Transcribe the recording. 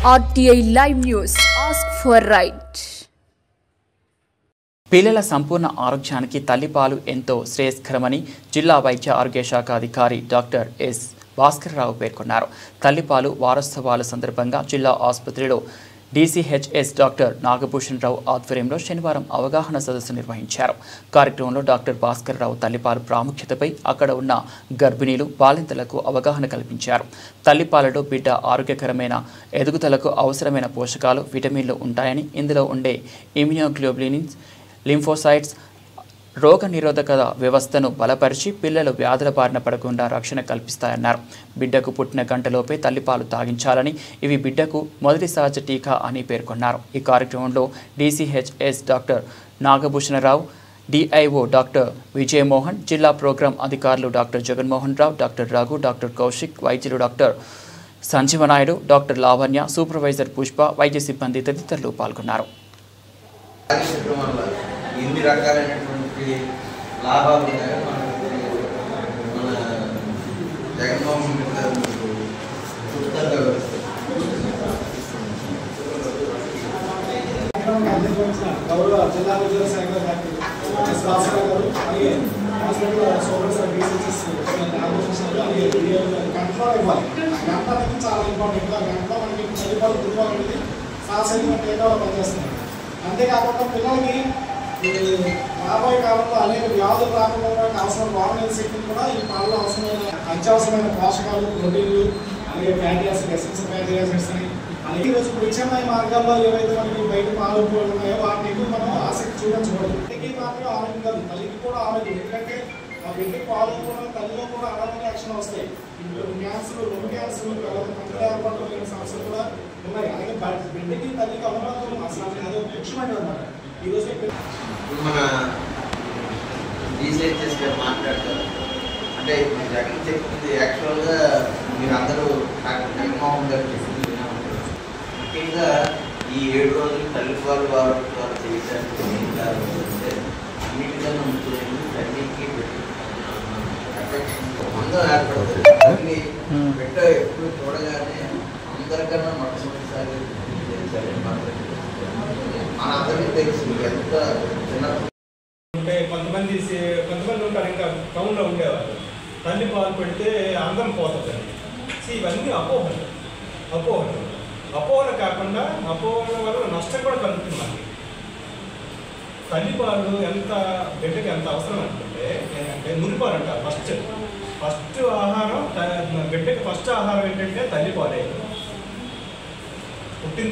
RTI Live News. Ask for right. పిల్లల సంపూర్ణ ఆరోగ్యానికి తల్లిపాలు ఎంతో శ్రేయస్కరమని జిల్లా వైద్య ఆరోగ్య శాఖ అధికారి డాక్టర్ ఎస్ భాస్కర్రావు పేర్కొన్నారు. తల్లిపాలు వారోత్సవాల సందర్భంగా జిల్లా ఆసుపత్రిలో DCHS డాక్టర్ నాగభూషణ్ రావు ఆధ్వర్యంలో శనివారం అవగాహన సదస్సు నిర్వహించారు. కార్యక్రమంలో డాక్టర్ భాస్కర్రావు తల్లిపాలు ప్రాముఖ్యతపై అక్కడ ఉన్న గర్భిణీలు బాలింతలకు అవగాహన కల్పించారు. తల్లిపాలలో బిడ్డ ఆరోగ్యకరమైన ఎదుగుదలకు అవసరమైన పోషకాలు, విటమిన్లు ఉంటాయని, ఇందులో ఉండే ఇమ్యూనోగ్లోబులిన్స్, లింఫోసైట్స్ రోగ నిరోధక వ్యవస్థను బలపరిచి పిల్లలు వ్యాధుల బారిన పడకుండా రక్షణ కల్పిస్తాయన్నారు. బిడ్డకు పుట్టిన గంటలోపే తల్లిపాలు తాగించాలని, ఇవి బిడ్డకు మొదటి సహజ టీకా అని పేర్కొన్నారు. ఈ కార్యక్రమంలో DCHS doctor Nagabhushana Rao, DIO doctor Vijayamohan, జిల్లా ప్రోగ్రాం అధికారులు doctor Jaganmohan Rao, doctor Raghu, doctor Kaushik, వైద్యులు doctor Sanjeeva Naidu, doctor Lavanya, supervisor Pushpa, వైద్య సిబ్బంది తదితరులు పాల్గొన్నారు. ఎన్ని రకాలైనటువంటి లాభాలు ఉన్నాయో మనకి మన జగన్మోహన్ రెడ్డి గారు ఉచితంగా గౌరవ జిల్లా ఉద్యోగ శాఖ భాస్కర్ గారు, అలాగే హాస్పిటల్ సూపర్వైజర్ DCHS కంట్రోల్ ఇవ్వాలి. గంట అనేది చాలా ఇంపార్టెంట్. ఆ గంటలో మనకి తల్లిపాలు కుటుంబాలు అనేది సహజంగా టీకాలు పనిచేస్తున్నాయి. అంతేకాకుండా పిల్లలకి రాబోయే కాలంలో అనేక వ్యాధులు రాకుండా అవసరం బాగుండే శక్తిని కూడా ఈ పాలలో అవసరమైన అత్యవసరమైన పోషకాలు, ప్రోటీన్లు, అలాగే fatty acid, essential fatty acids అని అలాగే ఈరోజు ప్రత్యామ్నాయ మార్గాల్లో ఏవైతే మనకి బయట పాలు ఉన్నాయో వాటిని ఎక్కువ మనం ఆసక్తి చూపించకూడదు. బిడ్డకి మాత్రమే ఆరోగ్యం కాదు, తల్లికి కూడా ఆరోగ్యం. ఎందుకంటే ఆ బిడ్డకి పాలు కూడా తల్లిలో కూడా అలాగే యాక్షన్ వస్తాయి. క్యాన్సర్, లొంగి క్యాన్సర్, కంటి ఏర్పడడం సమస్యలు కూడా ఉన్నాయి. అలాగే బిడ్డకి తల్లికి అనుబంధం అసలు అది ఒక ముఖ్యమైనది అన్నమాట. మన DCHS గారు మాట్లాడతారు. అంటే జగన్ చెప్పింది యాక్చువల్గా మీరు అందరూ డాక్టర్ జగన్మోహన్ గారు చెప్పింది వినాలి. ముఖ్యంగా ఈ 7 రోజులు తల్లిపాలు వారోత్సవాలు చేయడానికి అన్నిటికన్నా ముఖ్యమైనది తల్లికి అందరూ ఏర్పడుతుంది. తల్లి బిడ్డ ఎప్పుడు చూడగానే అందరికన్నా మొట్టమొదటిసారి మనందరికీ తెలుసు ఎంత చిన్న అంటే కొంతమంది ఉంటారు, ఇంకా టౌన్లో ఉండేవాళ్ళు. తల్లి పాలు పెడితే అందం పోతుంది. ఇవన్నీ అపోహలు కాకుండా అపోహల వల్ల నష్టం కూడా కలుగుతుంది మనకి. తల్లిపాలు ఎంత బిడ్డకి ఎంత అవసరం అనుకుంటే ఏంటంటే మురిపాలు అంటారు. ఫస్ట్ ఆహారం బిడ్డకి ఫస్ట్ ఆహారం ఏంటంటే తల్లిపాలే. పుట్టిన